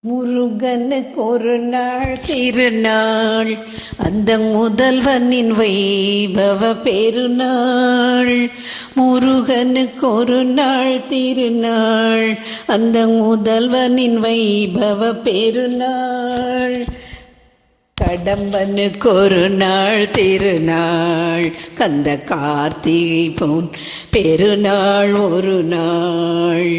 முருகனுக்கு ஒரு நாள் திருநாள், அந்த முதல்வனின் வைபவ பெருநாள். முருகனுக்கு ஒரு நாள் திருநாள், அந்த முதல்வனின் வைபவ பெருநாள். கடம்பனுக்கு ஒரு நாள் திருநாள், கந்த கார்த்திகை போன் பெருநாள் ஒரு நாள்.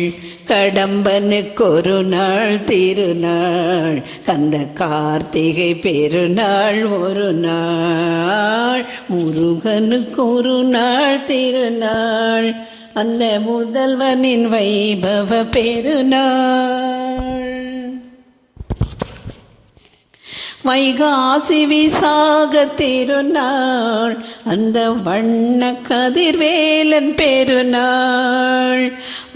கடம்பனுக்கு ஒரு நாள் திருநாள், கந்த கார்த்திகை பெருநாள் ஒரு நாள். முருகனுக்கு ஒரு நாள் திருநாள், அந்த முதல்வனின் வைபவ பெருநாள். வைகாசி விசாக திருநாள், அந்த வண்ண கதிர்வேலன் பெருநாள்.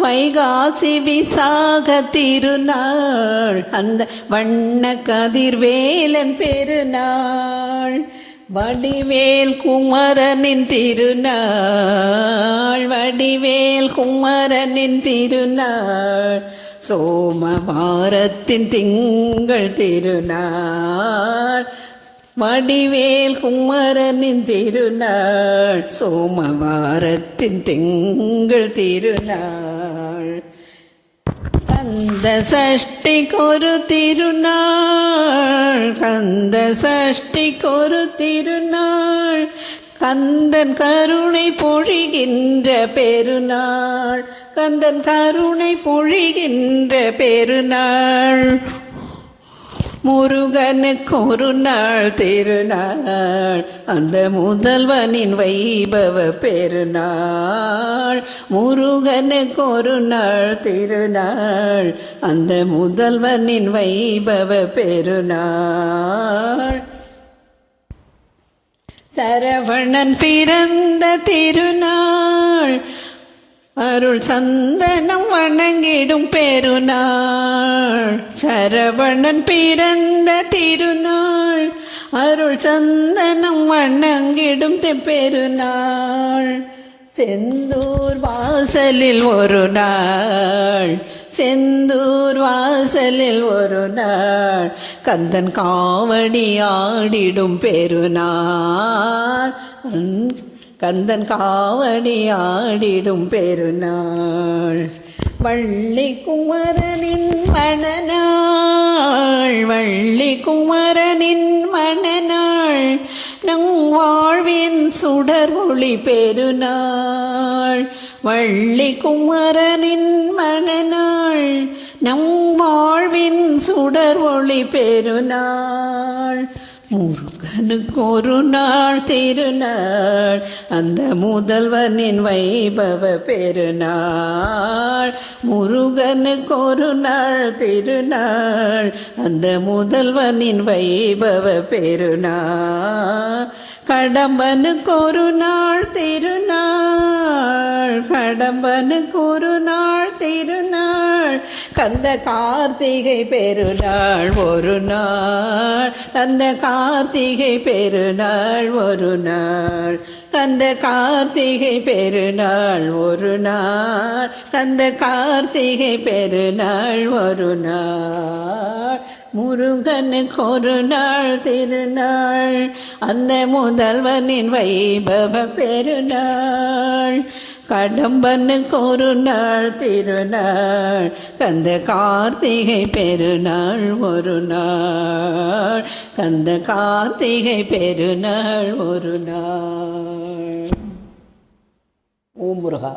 வைகாசி விசாக திருநாள், அந்த வண்ண கதிர்வேலன் பெருநாள். வடிவேல் குமரனின் திருநாள், வடிவேல் குமரனின் திருநாள். சோமவாரத்தின் திங்கள் திருநாள், வடிவேல் குமரனின் திருநாள். சோமவாரத்தின் திங்கள் திருநாள். கந்த சஷ்டிக்கொரு திருநாள், கந்த சஷ்டிக்கொரு திருநாள். கந்தன் கருணை பொழிகின்ற பெருநாள், கந்தன் கருணை பொழிகின்ற பெருநாள். முருகனுக்கு ஒரு நாள் திருநாள், அந்த முதல்வனின் வைபவ பெருநாள். முருகனுக்கு ஒரு நாள் திருநாள், அந்த முதல்வனின் வைபவ பெருநாள். சரவணன் பிறந்த திருநாள், அருள் சந்தனம் வணங்கிடும் பெருநாள். சரவணன் பிறந்த திருநாள், அருள் சந்தனம் வணங்கிடும் பெருநாள். செந்தூர் வாசலில் ஒரு நாள், செந்தூர் வாசலில் ஒரு நாள். கந்தன் காவடி ஆடிடும் பெருநாள், கந்தன் காவடி ஆடிடும் பெருநாள். வள்ளி குமரனின் மணநாள், வள்ளி குமரனின் மணநாள். நம் வாழ்வின் சுடர் ஒளி பெருநாள். வள்ளி குமரனின் மணநாள், நம் வாழ்வின் சுடர் ஒளி பெருநாள். முருகனுக்கு ஒரு நாள் திருநாள், அந்த முதல்வனின் வைபவ பெருநாள். முருகனுக்கு ஒரு நாள் திருநாள், அந்த முதல்வனின் வைபவ பெருநாள். கடம்பனுக்கு ஒரு நாள் திருநாள், கடம்பனுக்கு ஒரு நாள் திருநாள். கந்த கார்த்திகை பெருநாள் ஒரு நாள், கந்த கார்த்திகை பெருநாள் ஒரு நாள். கந்த கார்த்திகை பெருநாள் ஒரு நாள், கந்த கார்த்திகை பெருநாள் ஒரு நாள். முருகனுக்கு ஒரு நாள் திருநாள், அந்த முதல்வனின் வைபவ பெருநாள். கடம்பனுக்கு ஒரு நாள் திருநாள், கந்த கார்த்திகை பெருநாள் ஒரு நாள். கந்த கார்த்திகை பெருநாள் ஒரு நாள். ஓம் முருகா.